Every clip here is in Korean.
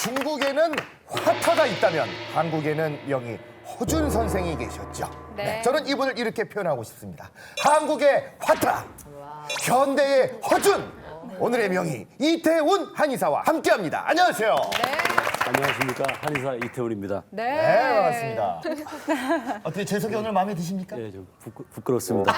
중국에는 화터가 있다면 한국에는 명의 허준 선생이 계셨죠. 네. 저는 이분을 이렇게 표현하고 싶습니다. 한국의 화터, 현대의 허준. 오늘의 명의 이태훈 한의사와 함께합니다. 안녕하세요. 안녕하십니까, 한의사 이태훈입니다. 네, 반갑습니다. 어떻게 제 소개 오늘 마음에 드십니까? 예, 좀 부끄럽습니다.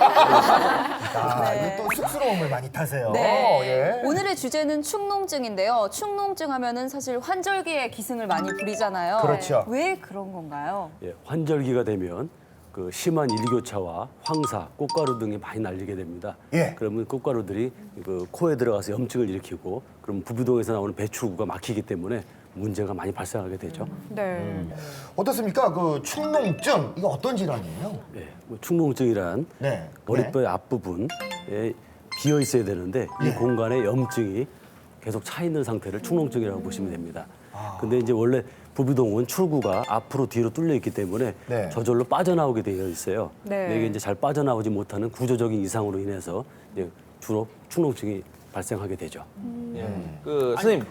이게 또 쑥스러움을 많이 타세요. 네. 예. 오늘의 주제는 축농증인데요. 축농증 하면은 사실 환절기에 기승을 많이 부리잖아요. 그렇죠. 왜 그런 건가요? 예, 환절기가 되면 그 심한 일교차와 황사, 꽃가루 등이 많이 날리게 됩니다. 예. 그러면 꽃가루들이 그 코에 들어가서 염증을 일으키고, 그럼 부부동에서 나오는 배출구가 막히기 때문에 문제가 많이 발생하게 되죠. 네. 어떻습니까? 그 축농증 이거 어떤 질환이에요? 예, 뭐 축농증이란 네. 머리뼈의 앞부분에 비어 있어야 되는데 이 예. 공간에 염증이 계속 차 있는 상태를 축농증이라고 보시면 됩니다. 근데 이제 원래 부비동은 출구가 앞으로 뒤로 뚫려 있기 때문에 네. 저절로 빠져나오게 되어 있어요. 네. 근데 이게 이제 잘 빠져나오지 못하는 구조적인 이상으로 인해서 이제 주로 축농증이 발생하게 되죠. 선생님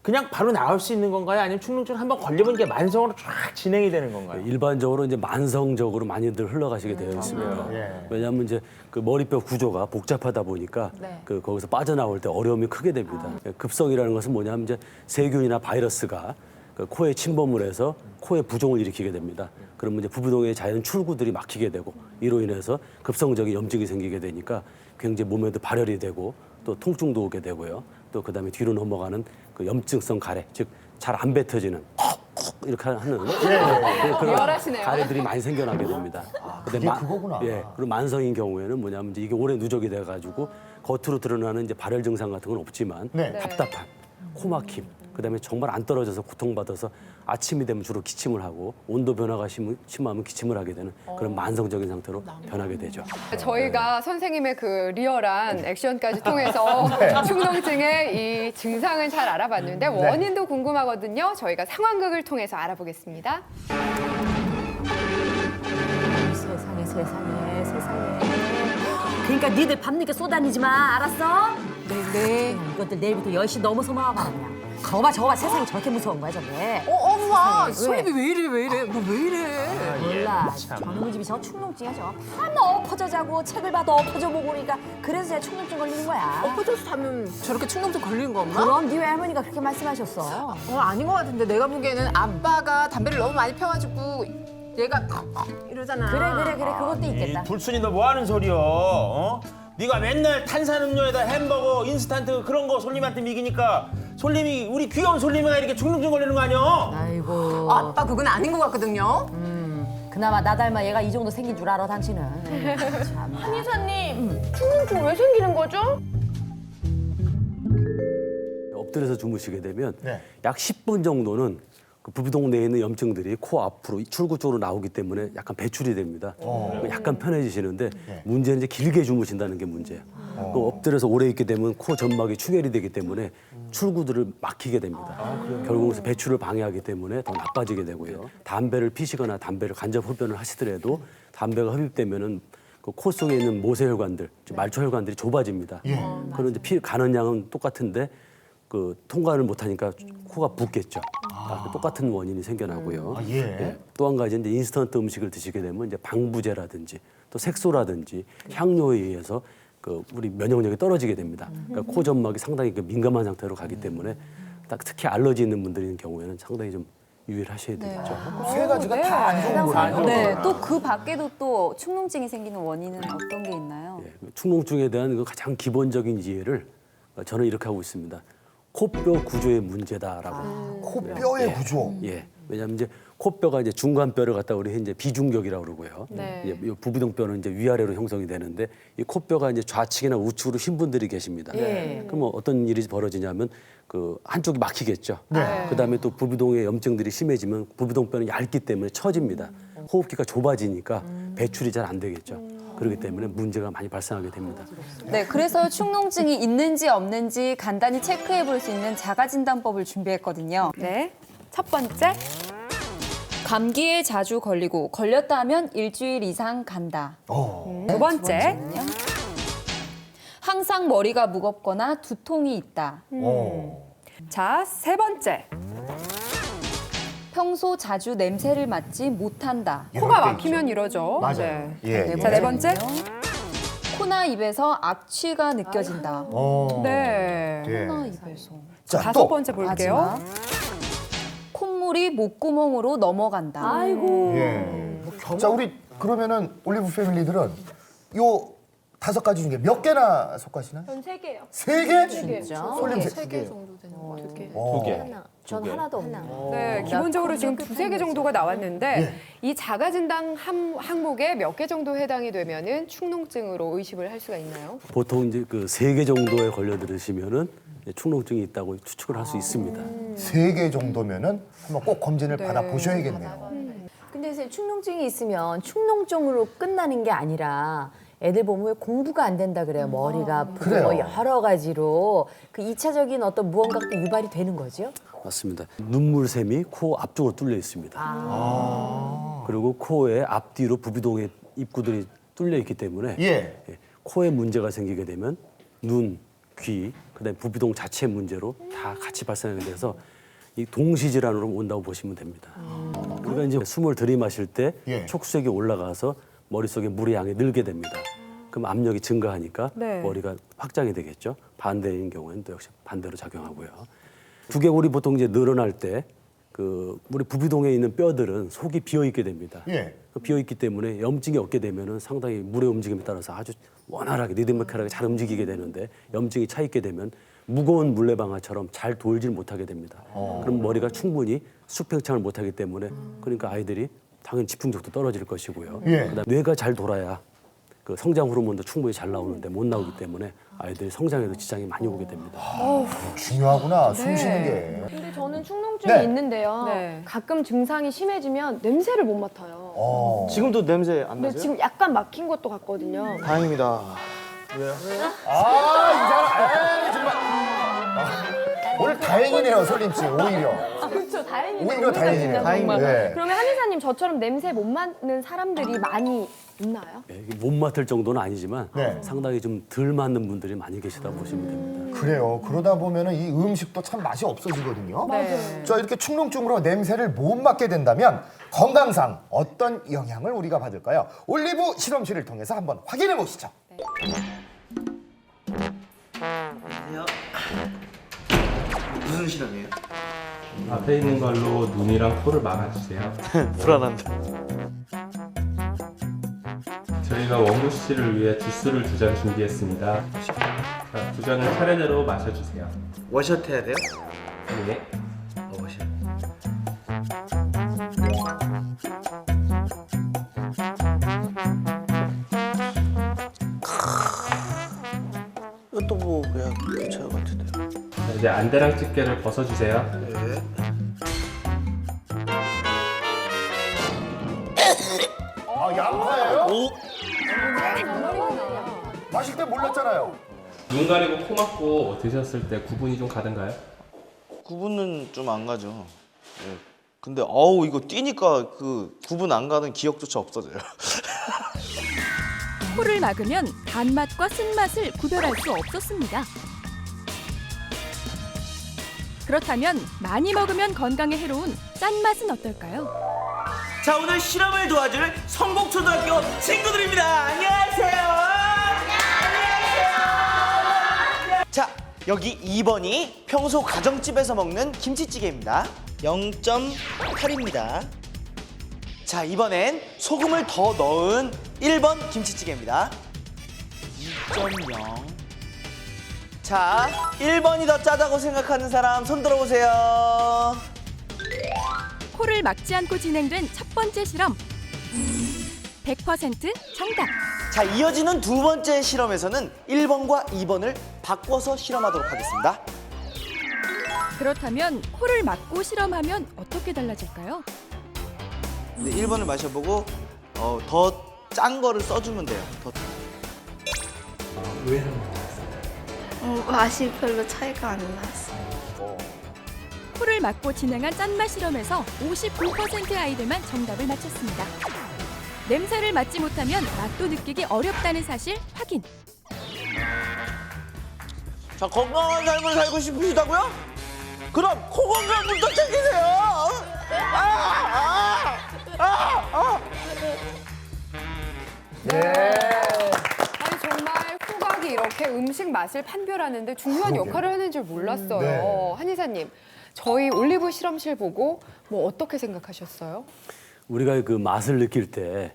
그냥 바로 나올 수 있는 건가요? 아니면 축농증 한번 걸리면 이게 만성으로 쫙 진행이 되는 건가요? 일반적으로 이제 만성적으로 많이들 흘러가시게 되어 있습니다. 예. 왜냐하면 이제 그 머리뼈 구조가 복잡하다 보니까 그 거기서 빠져나올 때 어려움이 크게 됩니다. 급성이라는 것은 뭐냐면 이제 세균이나 바이러스가 그 코에 침범을 해서 코에 부종을 일으키게 됩니다. 그러면 이제 부부동의 자연 출구들이 막히게 되고 이로 인해서 급성적인 염증이 생기게 되니까 굉장히 몸에도 발열이 되고 또 통증도 오게 되고요. 또 그다음에 뒤로 넘어가는 그 염증성 가래, 즉 잘 안 뱉어지는 이렇게 하는 그런 리얼하시네요. 가래들이 많이 생겨나게 됩니다. 그게 그거구나. 예, 그리고 만성인 경우에는 뭐냐면 이제 이게 오래 누적이 돼가지고 겉으로 드러나는 이제 발열 증상 같은 건 없지만 네. 답답한, 코막힘, 그다음에 정말 안 떨어져서 고통받아서 아침이 되면 주로 기침을 하고 온도 변화가 심하면 기침을 하게 되는 그런 만성적인 상태로 변하게 되죠. 저희가 선생님의 그 리얼한 액션까지 통해서 축농증의 이 증상은 잘 알아봤는데 원인도 궁금하거든요. 저희가 상황극을 통해서 알아보겠습니다. 세상에. 그러니까 니들 밤늦게 쏘다니지 마, 알았어? 네. 이것들 내일부터 10시 넘어서 와봐, 그냥. 저거 봐, 세상이 저렇게 무서운 거야, 저게. 엄마, 세상에, 손님이 왜 이래? 너 왜 이래? 몰라. 저놈의 집이 저 축농증이야, 저거. 밤 엎어져 자고 책을 봐도 엎어져 보고 그러니까 그래서 제가 축농증 걸리는 거야. 엎어져서 자면 저렇게 축농증 걸리는 거 엄마? 그럼 네 외할머니가 그렇게 말씀하셨어. 아닌 것 같은데 내가 보기에는 아빠가 담배를 너무 많이 펴가지고 얘가 이러잖아. 그래, 그것도 있겠다. 불순이 너 뭐 하는 소리여? 어? 네가 맨날 탄산음료에다 햄버거, 인스턴트 그런 거 손님한테 먹이니까 손님이 우리 귀여운 손님이가 이렇게 축농증 걸리는 거 아니야? 아이고. 아빠 그건 아닌 것 같거든요. 그나마 나 닮아 얘가 이 정도 생긴 줄 알아, 당신은. 참나. 한의사님, 축농증 왜 생기는 거죠? 엎드려서 주무시게 되면 네. 약 10분 정도는 그 부부동 내에 있는 염증들이 코 앞으로 출구 쪽으로 나오기 때문에 약간 배출이 됩니다. 약간 편해지시는데 문제는 이제 길게 주무신다는 게 문제예요. 또 엎드려서 오래 있게 되면 코 점막이 충혈이 되기 때문에 출구들을 막히게 됩니다. 결국 그래서 배출을 방해하기 때문에 더 나빠지게 되고요. 담배를 피시거나 담배를 간접 흡연을 하시더라도 담배가 흡입되면은 그 코 속에 있는 모세혈관들, 즉 말초혈관들이 좁아집니다. 그런 이제 피 가는 양은 똑같은데 그 통과를 못하니까 코가 붓겠죠. 똑같은 원인이 생겨나고요. 예. 또 한 가지 이제 인스턴트 음식을 드시게 되면 이제 방부제라든지 또 색소라든지 향료에 의해서 그 우리 면역력이 떨어지게 됩니다. 그러니까 코 점막이 상당히 그 민감한 상태로 가기 때문에 딱 특히 알러지 있는 분들인 경우에는 상당히 좀 유의를 하셔야 되겠죠. 세 가지가 다 안 좋은 거예요. 네, 또 그 밖에도 또 축농증이 생기는 원인은 어떤 게 있나요? 예, 축농증에 대한 그 가장 기본적인 이해를 저는 이렇게 하고 있습니다. 코뼈 구조의 문제다라고. 코뼈의 구조. 예. 왜냐하면 이제 코뼈가 이제 중간뼈를 갖다 우리 이제 비중격이라고 그러고요. 네. 이제 이 부부동뼈는 이제 위아래로 형성이 되는데 이 코뼈가 이제 좌측이나 우측으로 흰 분들이 계십니다. 그럼 뭐 어떤 일이 벌어지냐면 그 한쪽이 막히겠죠. 그다음에 또 부부동의 염증들이 심해지면 부부동뼈는 얇기 때문에 처집니다. 호흡기가 좁아지니까 배출이 잘 안 되겠죠. 그렇기 때문에 문제가 많이 발생하게 됩니다. 네, 그래서 축농증이 있는지 없는지 간단히 체크해 볼 수 있는 자가진단법을 준비했거든요. 네. 첫 번째, 감기에 자주 걸리고 걸렸다 하면 일주일 이상 간다. 두 번째, 항상 머리가 무겁거나 두통이 있다. 자, 세 번째, 평소 자주 냄새를 맡지 못한다. 코가 이럴 때 막히면 이러죠. 맞아요. 네. 예. 자, 네 번째. 코나 입에서 악취가 느껴진다. 네. 예. 코나 입에서. 자, 다섯 또. 번째 볼게요. 마지막. 콧물이 목구멍으로 넘어간다. 아이고. 예. 자, 우리 그러면은 올리브 패밀리들은 요 5가지 중에 몇 개나 속하시나요? 전 3개요. 3개? 진짜? 솔님 3개 정도 되는 것 같아요. 2개. 어. 하나. 전 하나도 없네요. 네, 기본적으로 지금 2-3개 정도가 나왔는데 이 자가진단 항목에 몇 개 정도 해당이 되면은 축농증으로 의심을 할 수가 있나요? 보통 이제 그 3개 정도에 걸려들으시면은 축농증이 있다고 추측을 할 수 있습니다. 3개 정도면은 한번 꼭 검진을 네. 받아보셔야겠네요. 근데 선생님, 축농증이 있으면 축농증으로 끝나는 게 아니라 애들 보면 왜 공부가 안 된다 그래요. 머리가 아프고 그래요. 뭐 여러 가지로 그 2차적인 어떤 무언가가 또 유발이 되는 거죠? 맞습니다. 눈물샘이 코 앞쪽으로 뚫려 있습니다. 그리고 코의 앞뒤로 부비동의 입구들이 뚫려 있기 때문에 예. 코에 문제가 생기게 되면 눈, 귀, 그다음에 부비동 자체 문제로 다 같이 발생하게 돼서 이 동시 질환으로 온다고 보시면 됩니다. 우리가 이제 숨을 들이마실 때 예. 촉수액이 올라가서 머릿속에 물의 양이 늘게 됩니다. 그럼 압력이 증가하니까 네. 머리가 확장이 되겠죠. 반대인 경우에는 또 역시 반대로 작용하고요. 두개골이 보통 이제 늘어날 때 그 우리 부비동에 있는 뼈들은 속이 비어 있게 됩니다. 예. 비어 있기 때문에 염증이 없게 되면은 상당히 물의 움직임에 따라서 아주 원활하게 리드미컬하게 잘 움직이게 되는데 염증이 차 있게 되면 무거운 물레방아처럼 잘 돌질 못하게 됩니다. 그럼 머리가 충분히 수평창을 못하기 때문에 그러니까 아이들이 당연히 집중력도 떨어질 것이고요. 예. 그다음 뇌가 잘 돌아야 그 성장 호르몬도 충분히 잘 나오는데 못 나오기 때문에 아이들이 성장에도 지장이 많이 오게 됩니다. 중요하구나, 숨 쉬는 게. 근데 저는 축농증이 네. 있는데요. 네. 가끔 증상이 심해지면 냄새를 못 맡아요. 어. 지금도 냄새 안 근데 나세요? 지금 약간 막힌 것도 같거든요. 다행입니다. 아, 이 사람, 에이, 정말. 오늘 다행이네요, 솔림 씨, 오히려. 그렇죠. 다행이네요. 오히려 다행이네요. 정말. 네. 그러면 한의사님 저처럼 냄새 못 맡는 사람들이 많이 있나요? 예, 이게 못 맡을 정도는 아니지만 네. 상당히 좀 덜 맞는 분들이 많이 계시다 보시면 됩니다. 그래요. 그러다 보면은 이 음식도 참 맛이 없어지거든요. 네. 자, 이렇게 축농증으로 냄새를 못 맡게 된다면 건강상 어떤 영향을 우리가 받을까요? 올리브 실험실을 통해서 한번 확인해 보시죠. 무슨 실험이에요? 앞에 있는 걸로 눈이랑 코를 막아주세요. 불안한다. 저희가 원구 씨를 위해 주스를 2잔 준비했습니다. 자, 2잔을 차례대로 마셔주세요. 워셔트 해야 돼요? 네. 워셔. 이것도 뭐 그냥 괜찮을 것 같은데요. 자, 이제 안대랑 집게를 벗어주세요. 네. 아, 양파예요? 오, 마실 때 몰랐잖아요. 눈 가리고 코 막고 드셨을 때 구분이 좀 가든가요? 구분은 좀 안 가죠. 네. 근데 어우 이거 뛰니까 그 구분 안 가는 기억조차 없어져요. 코를 막으면 단맛과 쓴맛을 구별할 수 없었습니다. 그렇다면 많이 먹으면 건강에 해로운 짠맛은 어떨까요? 자, 오늘 실험을 도와줄 성곡초등학교 친구들입니다. 안녕하세요. 자, 여기 2번이 평소 가정집에서 먹는 김치찌개입니다. 0.8입니다. 자, 이번엔 소금을 더 넣은 1번 김치찌개입니다. 2.0. 자, 1번이 더 짜다고 생각하는 사람 손 들어보세요. 코를 막지 않고 진행된 첫 번째 실험. 100% 정답. 자, 이어지는 두 번째 실험에서는 1번과 2번을 바꿔서 실험하도록 하겠습니다. 그렇다면 코를 막고 실험하면 어떻게 달라질까요? 네, 1번을 마셔보고 더 짠 거를 써주면 돼요. 더. 왜? 맛이 별로 차이가 안 났어요. 코를 막고 진행한 짠맛 실험에서 59% 아이들만 정답을 맞췄습니다. 냄새를 맡지 못하면 맛도 느끼기 어렵다는 사실 확인. 자, 건강한 삶을 살고 싶으시다고요? 그럼 코 건강부터 챙기세요. 아! 아니 정말 후각이 이렇게 음식 맛을 판별하는데 중요한 역할을 하는 줄 몰랐어요. 네. 한의사님, 저희 올리브 실험실 보고 뭐 어떻게 생각하셨어요? 우리가 그 맛을 느낄 때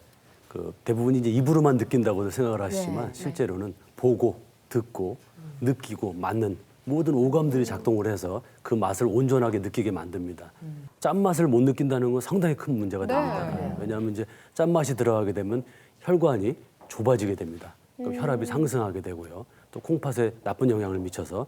그 대부분 이제 입으로만 느낀다고 생각을 하시지만 실제로는 보고 듣고 느끼고 맡는 모든 오감들이 작동을 해서 그 맛을 온전하게 느끼게 만듭니다. 짠맛을 못 느낀다는 건 상당히 큰 문제가 됩니다. 왜냐하면 이제 짠맛이 들어가게 되면 혈관이 좁아지게 됩니다. 그럼 혈압이 상승하게 되고요. 또 콩팥에 나쁜 영향을 미쳐서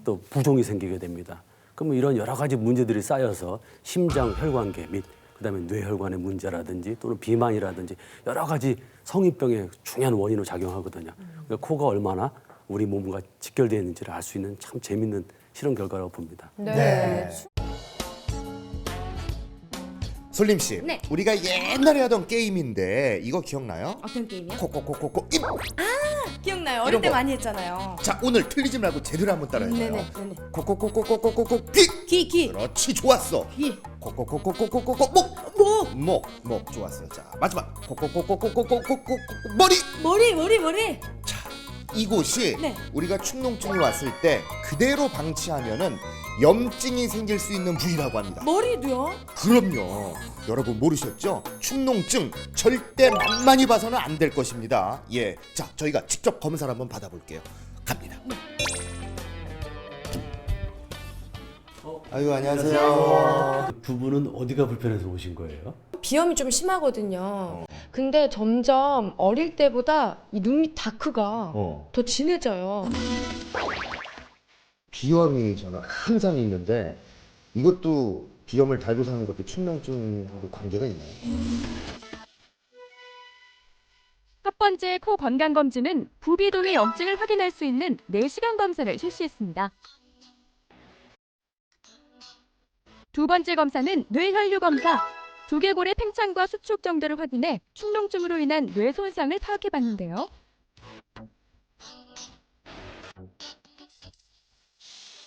또 부종이 생기게 됩니다. 그러면 이런 여러 가지 문제들이 쌓여서 심장 혈관계 및 그다음에 뇌혈관의 문제라든지 또는 비만이라든지 여러 가지 성인병의 중요한 원인으로 작용하거든요. 그러니까 코가 얼마나 우리 몸과 직결되어 있는지를 알 수 있는 참 재밌는 실험 결과라고 봅니다. 네. 솔림 씨, 네. 우리가 옛날에 하던 게임인데 이거 기억나요? 어떤 게임이요? 코코코코코 입. 기억나요. 이런 어릴 때 거. 많이 했잖아요. 자, 오늘 틀리지 말고 제대로 한번 따라해봐요. 네네. 코코코코코코코코 귀. 기. 그렇지, 좋았어. 기. 코코코코코코코코 목 좋았어. 자, 마지막 코코코코코코코코 머리. 이곳이 네. 우리가 축농증이 왔을 때 그대로 방치하면은 염증이 생길 수 있는 부위라고 합니다. 머리도요? 그럼요. 여러분 모르셨죠? 축농증 절대 만만히 봐서는 안 될 것입니다. 예, 자 저희가 직접 검사를 한번 받아볼게요. 갑니다. 아유 안녕하세요. 두 분은 어디가 불편해서 오신 거예요? 비염이 좀 심하거든요. 근데 점점 어릴 때보다 이 눈 밑 다크가 더 진해져요. 비염이 저는 항상 있는데 이것도 비염을 달고 사는 것도 축농증하고 관계가 있나요? 첫 번째 코 건강검진은 부비동의 염증을 확인할 수 있는 내시경 검사를 실시했습니다. 두 번째 검사는 뇌혈류 검사. 두개골의 팽창과 수축 정도를 확인해 축농증으로 인한 뇌 손상을 파악해봤는데요.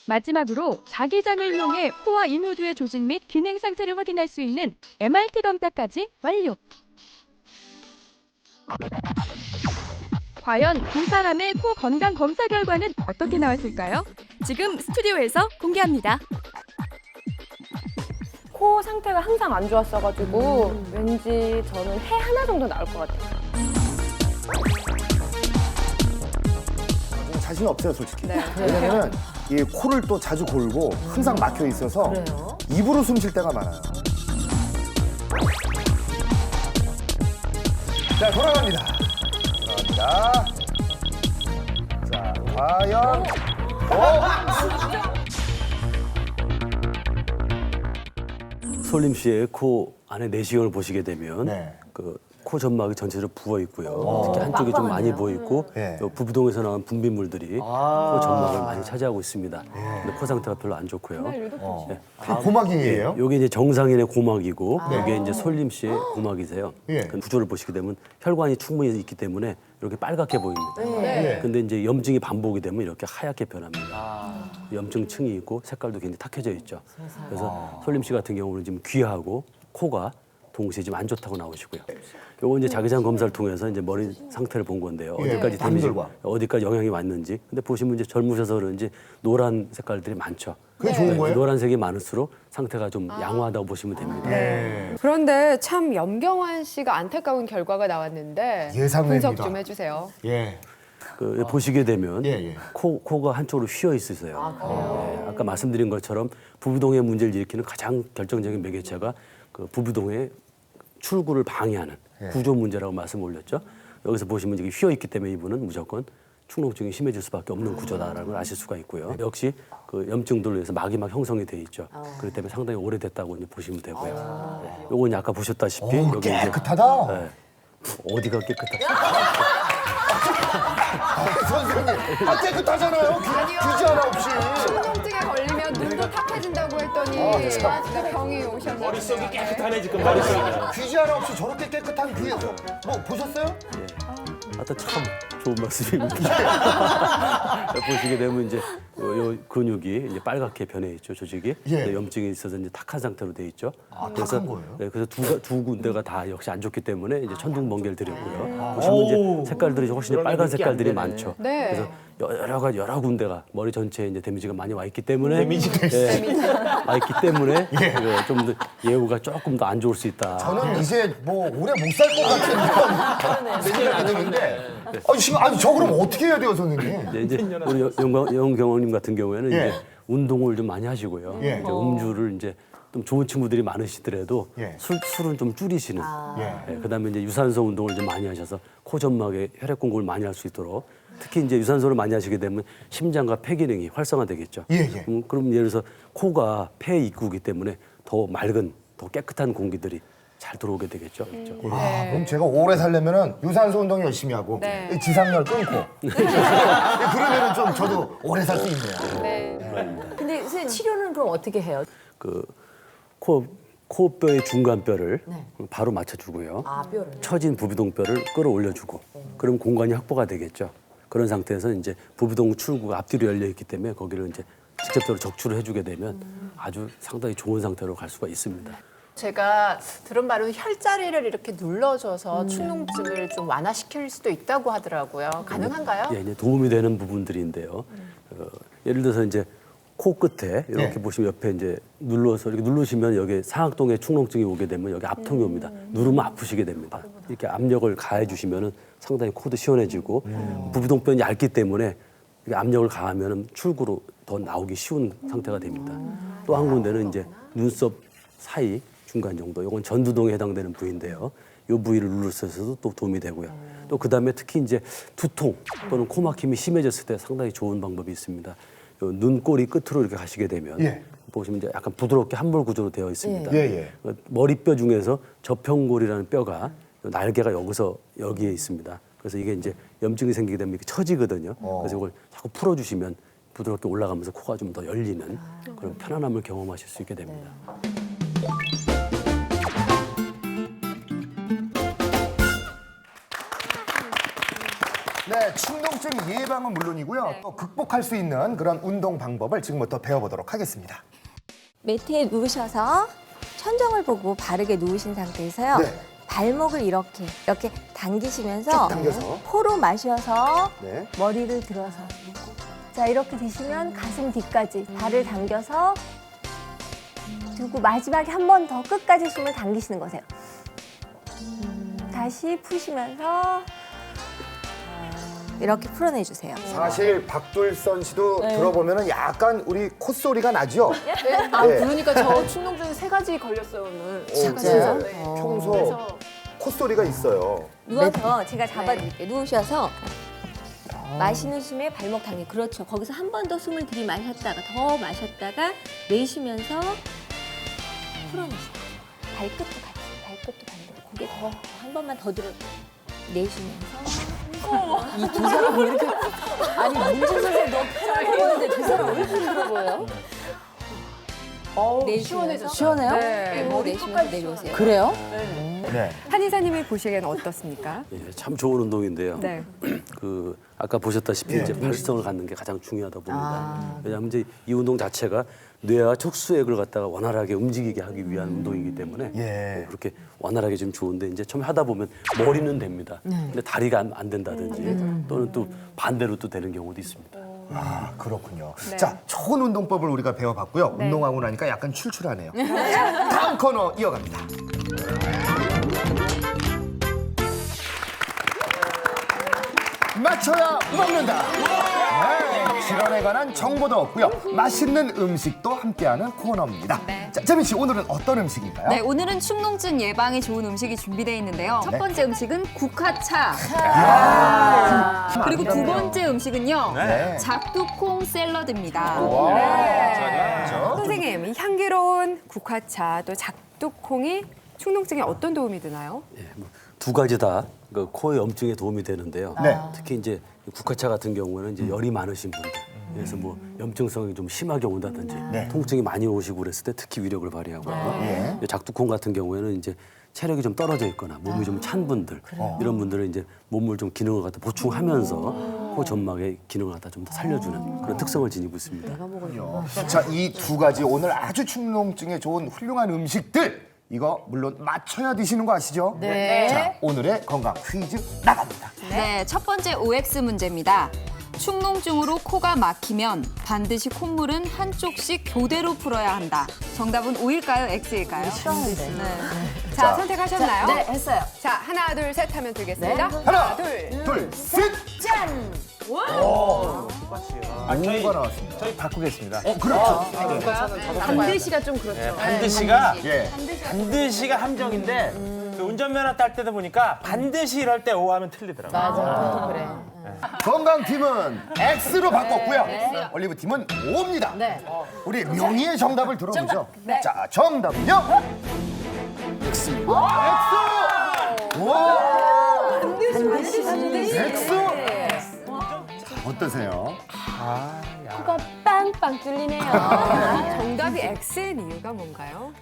마지막으로 자기장을 이용해 코와 인후두의 조직 및 기능 상태를 확인할 수 있는 MRT 검사까지 완료. 과연 두 사람의 코 건강 검사 결과는 어떻게 나왔을까요? 지금 스튜디오에서 공개합니다. 코 상태가 항상 안 좋았어가지고 왠지 저는 해 하나 정도 나올 것 같아요. 자신 없어요 솔직히. 왜냐면은 이 코를 또 자주 골고 항상 막혀 있어서 입으로 숨 쉴 때가 많아요. 자 돌아갑니다. 자 과연 솔림 씨의 코 안에 내시경을 보시게 되면 그 코 점막이 전체적으로 부어 있고요. 특히 한쪽이 좀 많이 부어 있고 요 부부동에서 나온 분비물들이 코 점막을 많이 차지하고 있습니다. 근데 코 상태가 별로 안 좋고요. 고막이에요? 여기 이제 정상인의 고막이고 여기 이제 솔림 씨의 고막이세요. 그 구조를 보시게 되면 혈관이 충분히 있기 때문에 이렇게 빨갛게 보입니다. 근데 이제 염증이 반복이 되면 이렇게 하얗게 변합니다. 염증층이 있고 색깔도 굉장히 탁해져 있죠. 그래서 솔림 씨 같은 경우는 지금 귀하고 코가 동시에 지금 안 좋다고 나오시고요. 요거 이제 자기장 검사를 통해서 이제 머리 상태를 본 건데요. 어디까지 데미지, 어디까지 영향이 왔는지. 근데 보시면 이제 젊으셔서 그런지 노란 색깔들이 많죠. 그게 좋은 거예요? 노란색이 많을수록 상태가 좀 양호하다고 보시면 됩니다. 그런데 참 염경환 씨가 안타까운 결과가 나왔는데 예상됩니다. 분석 좀 해주세요. 그 보시게 되면 코가 한쪽으로 휘어 있으세요. 아까 말씀드린 것처럼 부부동의 문제를 일으키는 가장 결정적인 매개체가 그 부부동의 출구를 방해하는 구조 문제라고 말씀 올렸죠. 여기서 보시면 이게 휘어 있기 때문에 이분은 무조건 축농증이 심해질 수밖에 없는 구조다라는 걸 아실 수가 있고요. 역시 그 염증들로 인해서 막이 막 형성이 돼 있죠. 그렇기 때문에 상당히 오래됐다고 이제 보시면 되고요. 요건 아까 보셨다시피 여기 깨끗하다. 이제 어디가 깨끗하다. 선생님, 깨끗하잖아요. 규제 하나 없이. 축농증에 걸리면 눈도 탁해진다고 했더니 진짜 병이 오셨네요. 머릿속이 깨끗하네 지금 머릿속이. 규제 하나 없이 저렇게 깨끗한 귀에 뭐 보셨어요? 아까 참 좋은 말씀입니다. 보시게 되면 이제 요 근육이 이제 빨갛게 변해 있죠, 조직이. 예. 염증이 있어서 이제 탁한 상태로 돼 있죠. 탁한 거예요? 네, 그래서 두 군데가 다 역시 안 좋기 때문에 이제 천둥 번개를 드렸고요. 보시면 이제 색깔들이 훨씬 이제 빨간 색깔들이 많죠. 네. 그래서 여러 군데가 머리 전체에 이제 데미지가 많이 와 있기 때문에 와 있기 때문에 좀 더 예후가 조금 더 안 좋을 수 있다. 저는 이제 뭐 오래 못 살 것 같은 생각이 드는데 아니 저 그럼 어떻게 해야 돼요, 선생님? 이제 우리 영경원님 같은 경우에는 예. 이제 운동을 좀 많이 하시고요. 예. 이제 음주를 이제 좀 좋은 친구들이 많으시더라도 예. 술은 좀 줄이시는. 그다음에 이제 유산소 운동을 좀 많이 하셔서 코 점막에 혈액 공급을 많이 할 수 있도록. 특히 이제 유산소를 많이 하시게 되면 심장과 폐 기능이 활성화되겠죠. 그럼 예를 들어서 코가 폐 입구이기 때문에 더 맑은, 더 깨끗한 공기들이 잘 들어오게 되겠죠. 그럼 제가 오래 살려면은 유산소 운동 열심히 하고 이 지상열 끊고 그러면은 좀 저도 오래 살 수 있네요. 근데 선생님 치료는 그럼 어떻게 해요? 그 코뼈의 중간뼈를 바로 맞춰주고요. 뼈를. 처진 부비동뼈를 끌어올려주고 그럼 공간이 확보가 되겠죠. 그런 상태에서 이제 부비동 출구가 앞뒤로 열려 있기 때문에 거기를 이제 직접적으로 적출을 해주게 되면 아주 상당히 좋은 상태로 갈 수가 있습니다. 제가 들은 바로는 혈자리를 이렇게 눌러줘서 축농증을 좀 완화시킬 수도 있다고 하더라고요. 가능한가요? 예, 이제 도움이 되는 부분들인데요. 예를 들어서 이제 코 끝에 이렇게 보시면 옆에 이제 눌러서 이렇게 누르시면 여기 상악동에 축농증이 오게 되면 여기 압통이 옵니다. 누르면 아프시게 됩니다. 이렇게 압력을 가해 주시면은 상당히 코도 시원해지고 부비동뼈는 얇기 때문에 이렇게 압력을 가하면은 출구로 더 나오기 쉬운 상태가 됩니다. 또 한 군데는 이제 눈썹 사이 중간 정도, 이건 전두동에 해당되는 부위인데요. 이 부위를 누르셔서도 또 도움이 되고요. 또 그다음에 특히 이제 두통 또는 코막힘이 심해졌을 때 상당히 좋은 방법이 있습니다. 요 눈꼬리 끝으로 이렇게 가시게 되면 보시면 이제 약간 부드럽게 함몰 구조로 되어 있습니다. 머리뼈 중에서 저평골이라는 뼈가 날개가 여기에 있습니다. 그래서 이게 이제 염증이 생기게 되면 이렇게 처지거든요. 그래서 이걸 자꾸 풀어주시면 부드럽게 올라가면서 코가 좀 더 열리는 그런 편안함을 경험하실 수 있게 됩니다. 네, 축농증 예방은 물론이고요. 또 극복할 수 있는 그런 운동 방법을 지금부터 배워보도록 하겠습니다. 매트에 누우셔서 천정을 보고 바르게 누우신 상태에서요. 발목을 이렇게 당기시면서 쭉 당겨서. 코로 마셔서 머리를 들어서 자 이렇게 드시면 가슴 뒤까지 발을 당겨서 두고 마지막에 한 번 더 끝까지 숨을 당기시는 거세요. 다시 푸시면서 이렇게 풀어내주세요. 사실 박돌선 씨도 들어보면은 약간 우리 콧소리가 나죠? 그러니까 저 축농증 3가지 걸렸어요, 오늘. 진짜요? 평소 콧소리가 있어요. 누워서 제가 잡아드릴게요. 누우셔서 마시는 숨에 발목 당기. 그렇죠. 거기서 한 번 더 숨을 들이마셨다가 더 마셨다가 내쉬면서 풀어내세요. 발끝도 같이. 발끝도 반대로. 고개 더 한 번만 더 들어 내쉬면서 이 두 사람 왜 이렇게 아니 문준 선생님 너무 편하게 보는데 두 사람 왜 이렇게 힘들어 보여요? 내쉬면서 시원해요? 네, 머리 내쉬면서 내려오세요. 그래요? 한의사님이 보시기에는 어떻습니까? 예, 참 좋은 운동인데요. 네. 그 아까 보셨다시피 이제 발성을 갖는 게 가장 중요하다 봅니다. 왜냐하면 이제 이 운동 자체가 뇌와 척수액을 갖다가 원활하게 움직이게 하기 위한 운동이기 때문에 그렇게 원활하게 좀 좋은데 이제 처음 하다 보면 머리는 됩니다. 근데 다리가 안 된다든지 또는 또 반대로 또 되는 경우도 있습니다. 아, 그렇군요. 자, 좋은 운동법을 우리가 배워봤고요. 운동하고 나니까 약간 출출하네요. 자, 다음 코너 이어갑니다. 맞춰야 먹는다. 질환에 관한 정보도 없고요. 맛있는 음식도 함께하는 코너입니다. 자, 재민 씨, 오늘은 어떤 음식인가요? 네, 오늘은 축농증 예방에 좋은 음식이 준비되어 있는데요. 첫 번째 음식은 국화차. 그리고 두 번째 음식은요. 작두콩 샐러드입니다. 선생님, 이 향기로운 국화차 또 작두콩이 축농증에 어떤 도움이 되나요? 두 가지 다 그 코의 염증에 도움이 되는데요. 특히 이제 국화차 같은 경우는 이제 열이 많으신 분들, 그래서 뭐 염증성이 좀 심하게 온다든지 통증이 많이 오시고 그랬을 때 특히 위력을 발휘하고요. 작두콩 같은 경우에는 이제 체력이 좀 떨어져 있거나 몸이 좀 찬 분들 이런 분들은 이제 몸을 좀 기능을 갖다 보충하면서 코 점막의 기능을 갖다 좀 더 살려주는 그런 특성을 지니고 있습니다. 자, 이 두 가지 오늘 아주 축농증에 좋은 훌륭한 음식들 이거 물론 맞춰야 드시는 거 아시죠? 네. 자, 오늘의 건강 퀴즈 나갑니다. 네, 첫 번째 OX 문제입니다. 축농증으로 코가 막히면 반드시 콧물은 한쪽씩 교대로 풀어야 한다. 정답은 O일까요? X일까요? 쉬웠는데. 네. 자, 선택하셨나요? 네, 했어요. 자, 하나, 둘, 셋 하면 되겠습니다. 네. 하나, 둘, 셋! 짠! 오가 나왔습니다. 저희 바꾸겠습니다. 그렇죠. 반드시가 좀 그렇죠. 네, 반드시가 예. 반드시가 함정인데 그 운전면허 딸 때도 보니까 반드시 이럴 때 O 하면 틀리더라고요. 맞아. 그래. 건강팀은 X로 바꿨고요. 올리브팀은 O입니다. 네. 우리 명희의 정답을 들어보죠. 네. 자, 정답은요? X입니다. X! 와! 반드시. X! 자, 어떠세요? 코가 빵빵 뚫리네요. 정답이 X인 이유가 뭔가요?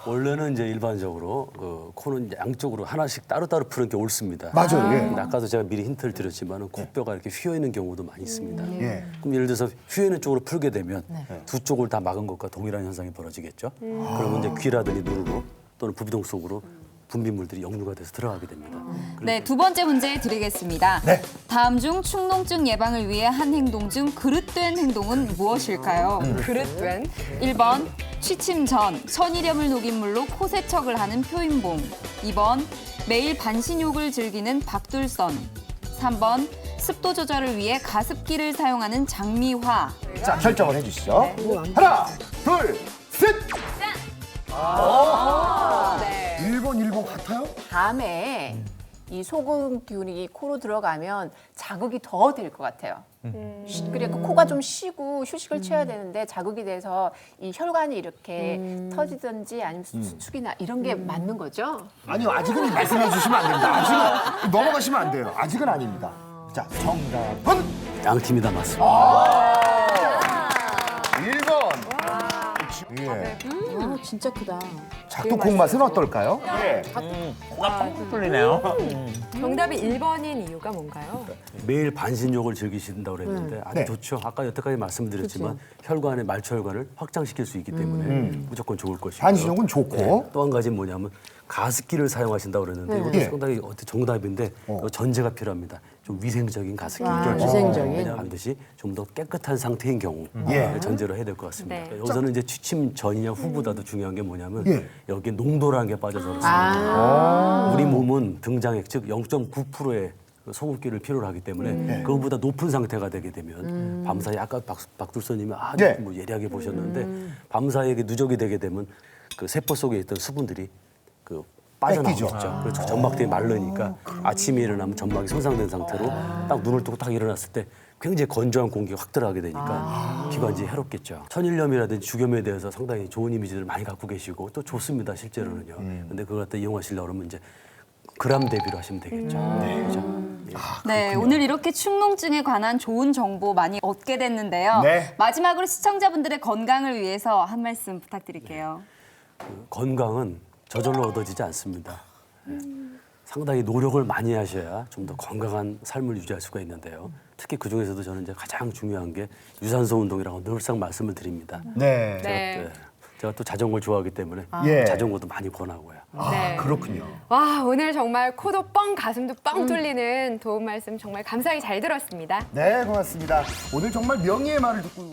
원래는 이제 일반적으로 그 코는 이제 양쪽으로 하나씩 따로따로 푸는 게 옳습니다. 맞아요. 예. 근데 아까도 제가 미리 힌트를 드렸지만 코뼈가 이렇게 휘어 있는 경우도 많이 있습니다. 예. 그럼 예를 들어서 휘어 있는 쪽으로 풀게 되면 두 쪽을 다 막은 것과 동일한 현상이 벌어지겠죠. 그러면 이제 귀라든지 누르로 또는 부비동 속으로 분비물들이 역류가 돼서 들어가게 됩니다. 네, 두 번째 문제 드리겠습니다. 네. 다음 중 축농증 예방을 위해 한 행동 중 그릇된 행동은 무엇일까요? 그릇된 1번 취침 전 천일염을 녹인 물로 코 세척을 하는 표인봉. 2번 매일 반신욕을 즐기는 박둘선. 3번 습도 조절을 위해 가습기를 사용하는 장미화. 자, 결정을 해주시죠. 하나, 둘, 셋! 네. 1번 같아요? 밤에 이 소금 기운이 코로 들어가면 자극이 더 될 것 같아요. 그러니까 코가 좀 쉬고 휴식을 취해야 되는데 자극이 돼서 이 혈관이 이렇게 터지든지 아니면 수축이나 이런 게 맞는 거죠? 아니요, 아직은 말씀해 주시면 안 됩니다. 아직은 넘어가시면 안 돼요. 아직은 아닙니다. 자, 정답은 양 팀이 다 맞습니다. 1번. 예. 진짜 크다. 작두콩 맛은 어떨까요? 예. 코가 뻥뻥 뚫리네요. 정답이 1번인 이유가 뭔가요? 매일 반신욕을 즐기신다고 그랬는데 아주 네. 좋죠. 아까 여태까지 말씀드렸지만 혈관의 말초혈관을 확장시킬 수 있기 때문에 무조건 좋을 것이고. 반신욕은 좋고. 또 한 가지 뭐냐면 가습기를 사용하신다고 그랬는데 이것도 예. 상당히 어떻게 정답인데 전제가 필요합니다. 좀 위생적인 가습기. 위생적인. 왜냐하면 반드시 좀 더 깨끗한 상태인 경우 예. 전제로 해야 될 것 같습니다. 네. 여기서는 이제 취침 전이냐 후보다도 중요한 게 뭐냐면 예. 여기에 농도라는 게 빠져서 그렇습니다. 우리 몸은 등장액 즉 0.9%의 소금기를 필요로 하기 때문에 그것보다 높은 상태가 되게 되면 밤사이 아까 박둘선님이 아주 네. 뭐 예리하게 보셨는데 밤사이에 누적이 되게 되면 그 세포 속에 있던 수분들이 그 빠져나오죠. 그렇죠. 점막들이 마르니까 아침에 일어나면 점막이 손상된 상태로 딱 눈을 뜨고 딱 일어났을 때 굉장히 건조한 공기가 확 들어가게 되니까 기관지에 해롭겠죠. 천일염이라든지 죽염에 대해서 상당히 좋은 이미지를 많이 갖고 계시고 또 좋습니다, 실제로는요. 근데 그걸 갖다 이용하시려고 그러면 이제 그람 대비로 하시면 되겠죠. 그렇죠? 네, 오늘 이렇게 축농증에 관한 좋은 정보 많이 얻게 됐는데요. 네. 마지막으로 시청자분들의 건강을 위해서 한 말씀 부탁드릴게요. 건강은 저절로 얻어지지 않습니다. 상당히 노력을 많이 하셔야 좀 더 건강한 삶을 유지할 수가 있는데요. 특히 그 중에서도 저는 이제 가장 중요한 게 유산소 운동이라고 늘상 말씀을 드립니다. 네. 제가 또 자전거를 좋아하기 때문에 예. 자전거도 많이 권하고요. 네. 그렇군요. 와, 오늘 정말 코도 뻥, 가슴도 뻥 뚫리는 도움 말씀 정말 감사히 잘 들었습니다. 네, 고맙습니다. 오늘 정말 명희의 말을 듣고